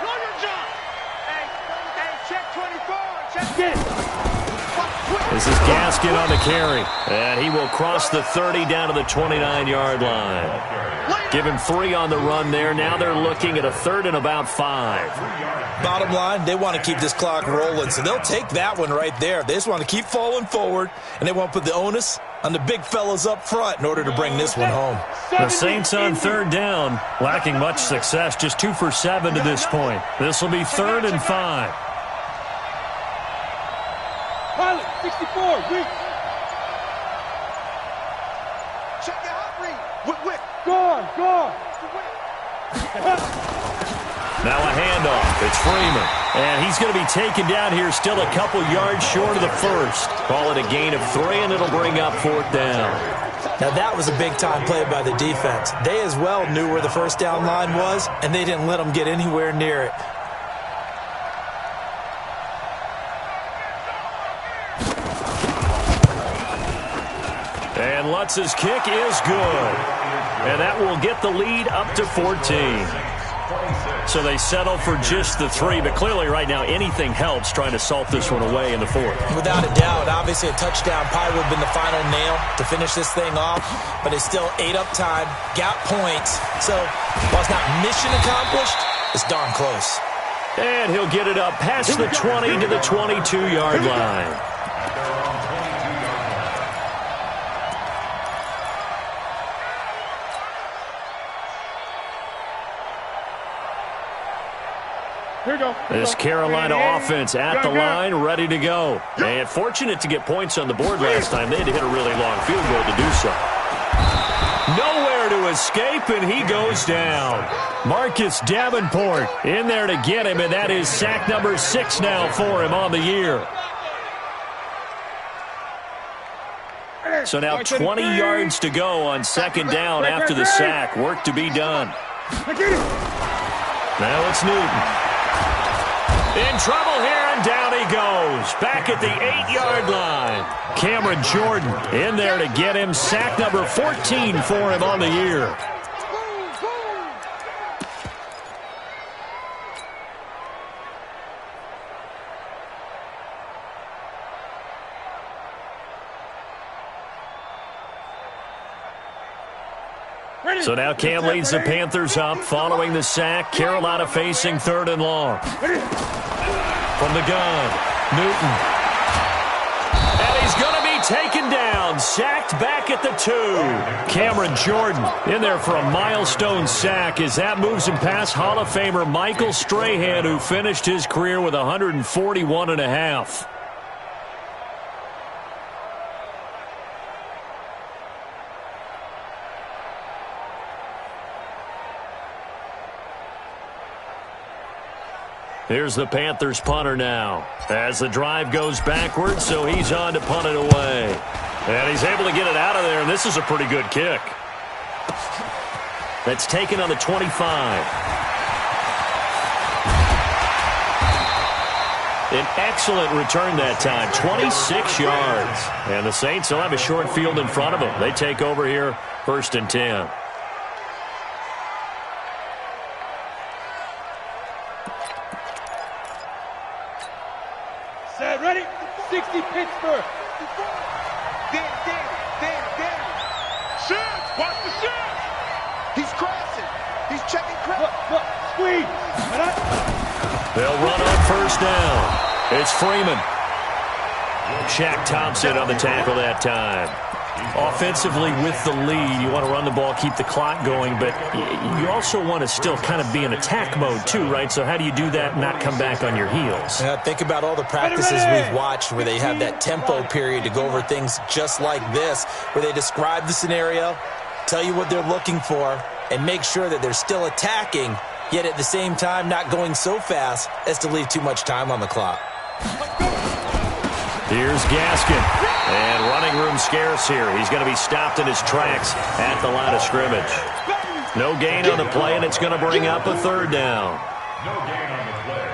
Run your job. Hey, check 24. Check Get it. This is Gaskin on the carry. And he will cross the 30 down to the 29-yard line. Give him 3 on the run there. Now they're looking at a 3rd and about 5. Bottom line, they want to keep this clock rolling, so they'll take that one right there. They just want to keep falling forward, and they want to put the onus on the big fellas up front in order to bring this one home. The Saints on 3rd down, lacking much success, just 2 for 7 to this point. This will be 3rd and 5. Pilot, 64, weak. Check the hot read. Whip. Gone. Now a handoff. It's Freeman. And he's going to be taken down here still a couple yards short of the first. Call it a gain of 3, and it'll bring up 4th down. Now that was a big-time play by the defense. They as well knew where the first down line was, and they didn't let them get anywhere near it. And Lutz's kick is good. And that will get the lead up to 14. So they settle for just the 3, but clearly right now anything helps trying to salt this one away in the 4th. Without a doubt, obviously a touchdown probably would have been the final nail to finish this thing off, but it's still ate up time, got points. So while it's not mission accomplished, it's darn close. And he'll get it up past the 20 to the 22-yard line. This Carolina offense at the line, ready to go. And fortunate to get points on the board last time. They had to hit a really long field goal to do so. Nowhere to escape, and he goes down. Marcus Davenport in there to get him, and that is sack number 6 now for him on the year. So now 20 yards to go on 2nd down after the sack. Work to be done. Now it's Newton. In trouble here, and down he goes. Back at the 8-yard line. Cameron Jordan in there to get him. Sack number 14 for him on the year. So now Cam leads the Panthers up following the sack. Carolina facing 3rd and long. From the gun, Newton. And he's going to be taken down. Sacked back at the 2. Cameron Jordan in there for a milestone sack as that moves him past Hall of Famer Michael Strahan, who finished his career with 141.5. Here's the Panthers punter now as the drive goes backwards, so he's on to punt it away. And he's able to get it out of there, and this is a pretty good kick. That's taken on the 25. An excellent return that time, 26 yards. And the Saints will have a short field in front of them. They take over here, 1st and 10. Set, ready? 60 Pittsburgh. Dan. Shoot! Watch the shoot! He's crossing. He's checking credit. Look, squeeze. They'll run on 1st down. It's Freeman. Shaq Thompson on the tackle that time. Offensively with the lead, you want to run the ball, keep the clock going, but you also want to still kind of be in attack mode too, right? So how do you do that and not come back on your heels? Yeah, think about all the practices we've watched where they have that tempo period to go over things just like this, where they describe the scenario, tell you what they're looking for, and make sure that they're still attacking, yet at the same time not going so fast as to leave too much time on the clock. Here's Gaskin. And running room scarce here. He's going to be stopped in his tracks at the line of scrimmage. No gain on the play, and it's going to bring up a 3rd down. No gain on the play.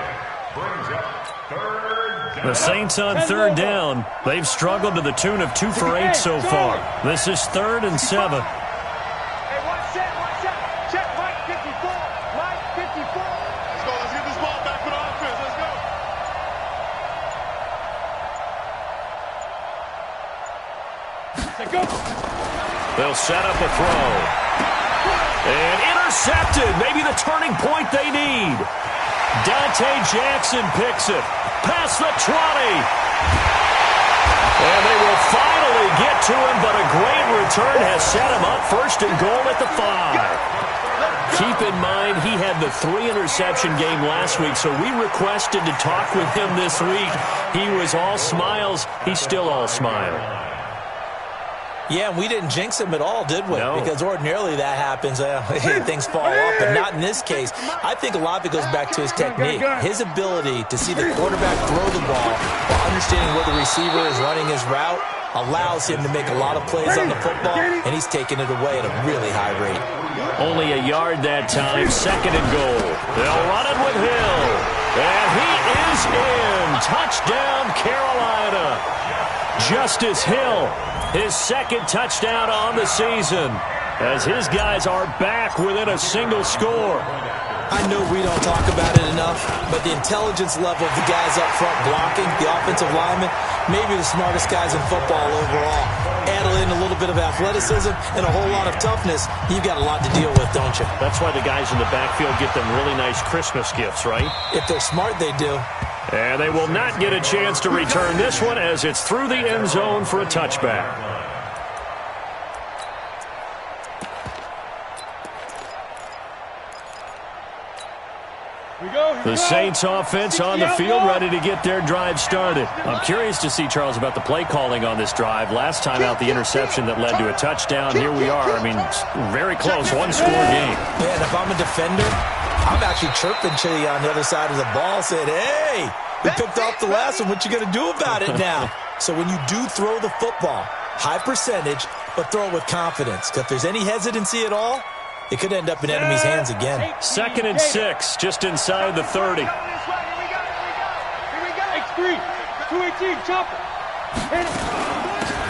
Brings up 3rd down. The Saints on 3rd down. They've struggled to the tune of 2 for 8 so far. This is 3rd and 7. Hey, watch that. Check Mike 54. Mike 54. Let's go. Let's get this ball back for the offense. Let's go. Go. They'll set up a throw. And intercepted. Maybe the turning point they need. Dante Jackson picks it. Past the 20. And they will finally get to him, but a great return has set him up 1st and goal at the 5. Keep in mind, he had the 3-interception game last week, so we requested to talk with him this week. He was all smiles. He's still all smile. Yeah, and we didn't jinx him at all, did we? No. Because ordinarily that happens. Things fall off, but not in this case. I think a lot of it goes back to his technique. His ability to see the quarterback throw the ball while understanding where the receiver is running his route allows him to make a lot of plays on the football, and he's taking it away at a really high rate. Only a yard that time, 2nd and goal. They'll run it with Hill. And he is in. Touchdown, Carolina. Justice Hill, his 2nd touchdown on the season, as his guys are back within a single score. I know we don't talk about it enough, but the intelligence level of the guys up front blocking, the offensive linemen, maybe the smartest guys in football overall. Add in a little bit of athleticism and a whole lot of toughness, you've got a lot to deal with, don't you? That's why the guys in the backfield get them really nice Christmas gifts, right? If they're smart, they do. And they will not get a chance to return this one as it's through the end zone for a touchback. The Saints offense on the field, ready to get their drive started. I'm curious to see, Charles, about the play calling on this drive. Last time out, the interception that led to a touchdown. Here we are. I mean, very close, 1-score game. Yeah, and if I'm a defender, I'm actually chirping to you on the other side of the ball, saying, hey, we picked off the last one. What you going to do about it now? So when you do throw the football, high percentage, but throw it with confidence. Because if there's any hesitancy at all, it could end up in enemy's hands again. 2nd and 6, just inside the 30. Here we go. X3. 218. Chopper.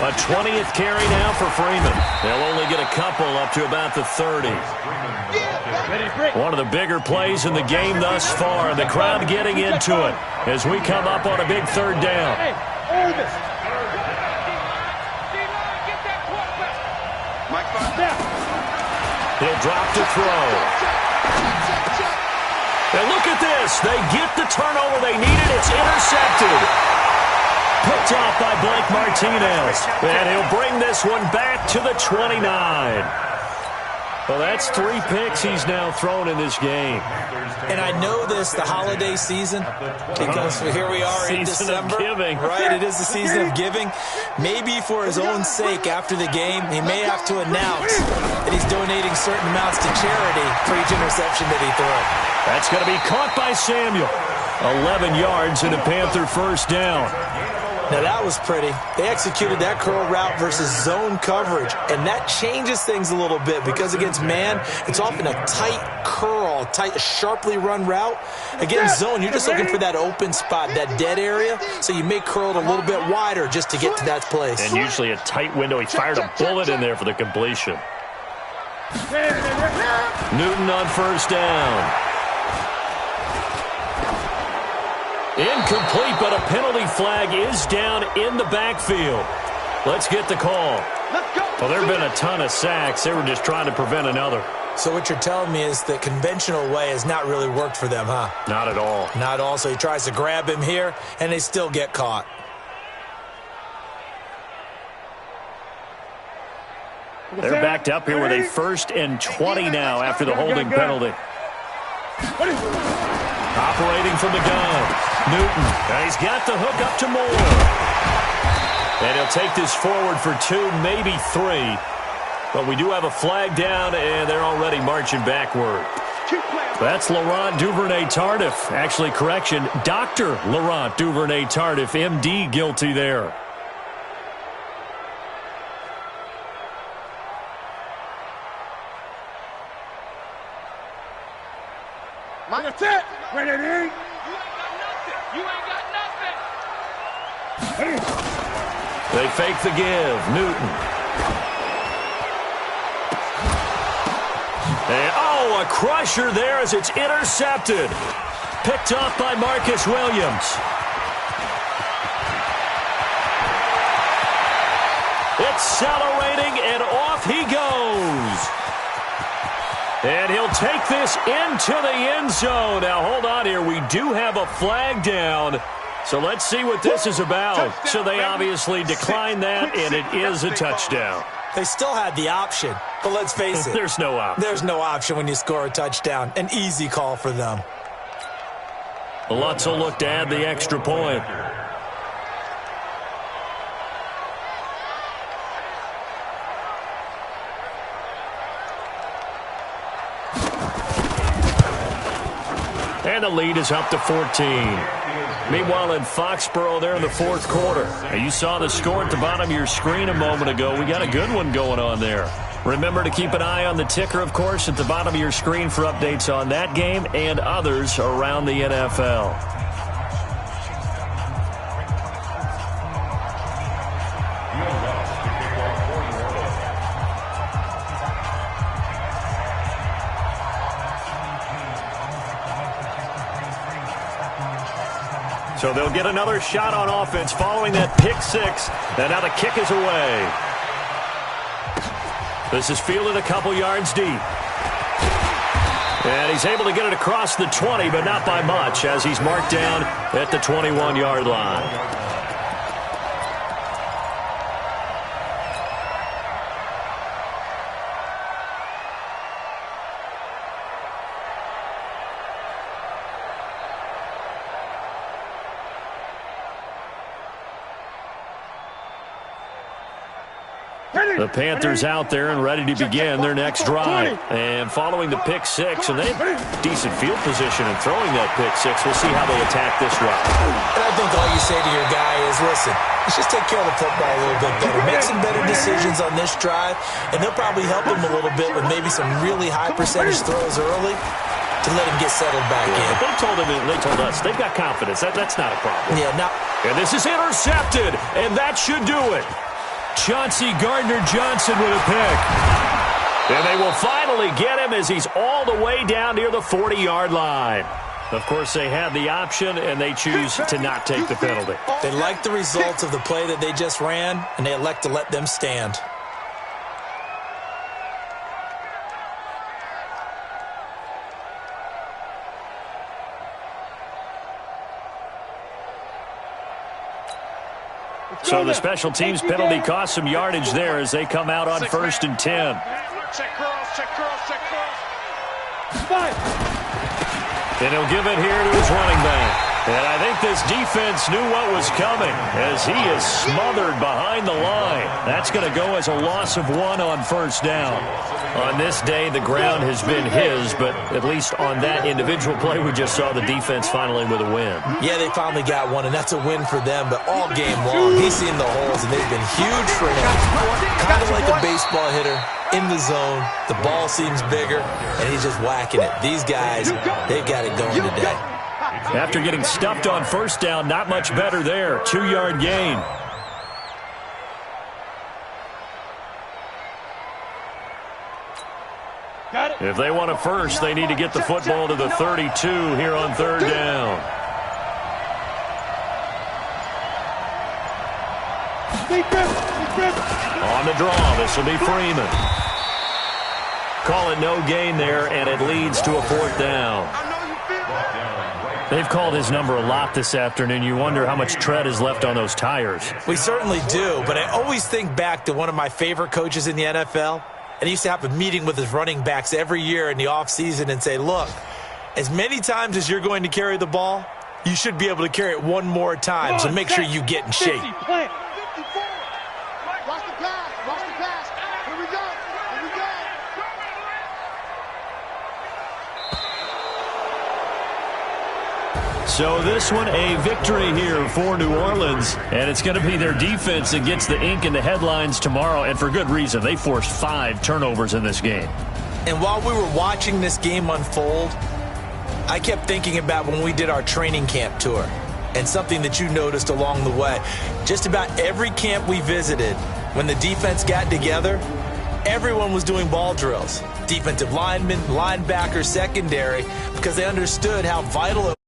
A 20th carry now for Freeman. They'll only get a couple up to about the 30. One of the bigger plays in the game thus far, and the crowd getting into it as we come up on a big 3rd down. Hey, hold this. He'll drop to throw. And look at this. They get the turnover they needed. It's intercepted. Picked off by Blake Martinez. And he'll bring this one back to the 29. Well, that's 3 picks he's now thrown in this game. And I know this, the holiday season, because here we are in December. Season of giving. Right, it is the season of giving. Maybe for his own sake after the game, he may have to announce that he's donating certain amounts to charity for each interception that he throws. That's going to be caught by Samuel. 11 yards and a Panther 1st down. Now that was pretty. They executed that curl route versus zone coverage, and that changes things a little bit because against man, it's often a tight curl, tight, sharply run route. Against zone, you're just looking for that open spot, that dead area, so you may curl it a little bit wider just to get to that place. And usually a tight window. He fired a bullet in there for the completion. Newton on first down. Incomplete, but a penalty flag is down in the backfield. Let's get the call. Well, there have been a ton of sacks. They were just trying to prevent another. So what you're telling me is the conventional way has not really worked for them, huh? Not at all. Not at all. So he tries to grab him here, and they still get caught. They're backed up here with a 1st and 20 now after the holding penalty. Operating from the gun, Newton. And he's got the hook up to Moore. And he'll take this forward for 2, maybe 3. But we do have a flag down, and they're already marching backward. That's Laurent Duvernay-Tardif. Actually, correction, Dr. Laurent Duvernay-Tardif, MD, guilty there. That's it. Ready? You ain't got nothing. They fake the give. Newton. And, a crusher there as it's intercepted. Picked off by Marcus Williams. Accelerating, and off he goes. And he'll take this into the end zone. Now, hold on here. We do have a flag down. So let's see what this is about. So they obviously declined that, and it is a touchdown. They still had the option, but let's face it. There's no option. There's no option when you score a touchdown. An easy call for them. Lutz will look to add the extra point. And the lead is up to 14. Meanwhile, in Foxborough, there in the 4th quarter. Now, you saw the score at the bottom of your screen a moment ago. We got a good one going on there. Remember to keep an eye on the ticker, of course, at the bottom of your screen for updates on that game and others around the NFL. So they'll get another shot on offense following that pick 6. And now the kick is away. This is fielded a couple yards deep. And he's able to get it across the 20, but not by much, as he's marked down at the 21-yard line. The Panthers out there and ready to begin their next drive. And following the pick 6, and they have decent field position in throwing that pick 6. We'll see how they attack this drive. And I think all you say to your guy is, listen, let's just take care of the football a little bit better. Make some better decisions on this drive, and they'll probably help him a little bit with maybe some really high percentage throws early to let him get settled back in. They told us they've got confidence. That's not a problem. Yeah, now. And this is intercepted, and that should do it. Chauncey Gardner-Johnson with a pick. And they will finally get him as he's all the way down near the 40-yard line. Of course, they had the option, and they choose to not take the penalty. They like the results of the play that they just ran, and they elect to let them stand. So the special teams penalty cost some yardage there as they come out on 1st and 10. Check curls, check curls, check curls. And he'll give it here to his running back. And I think this defense knew what was coming as he is smothered behind the line. That's going to go as a loss of 1 on first down. On this day, the ground has been his, but at least on that individual play, we just saw the defense finally with a win. Yeah, they finally got one, and that's a win for them, but all game long, he's seen the holes, and they've been huge for him. Kind of like a baseball hitter in the zone. The ball seems bigger, and he's just whacking it. These guys, they've got it going today. After getting stuffed on first down, not much better there. 2-yard gain. If they want a first, they need to get the football to the 32 here on third down. On the draw, this will be Freeman. Call it no gain there, and it leads to a fourth down. They've called his number a lot this afternoon. You wonder how much tread is left on those tires. We certainly do, but I always think back to one of my favorite coaches in the NFL, and he used to have a meeting with his running backs every year in the offseason and say, look, as many times as you're going to carry the ball, you should be able to carry it one more time, so make sure you get in shape. So this one, a victory here for New Orleans, and it's going to be their defense that gets the ink in the headlines tomorrow, and for good reason. They forced 5 turnovers in this game. And while we were watching this game unfold, I kept thinking about when we did our training camp tour, and something that you noticed along the way. Just about every camp we visited, when the defense got together, everyone was doing ball drills. Defensive linemen, linebackers, secondary, because they understood how vital it was.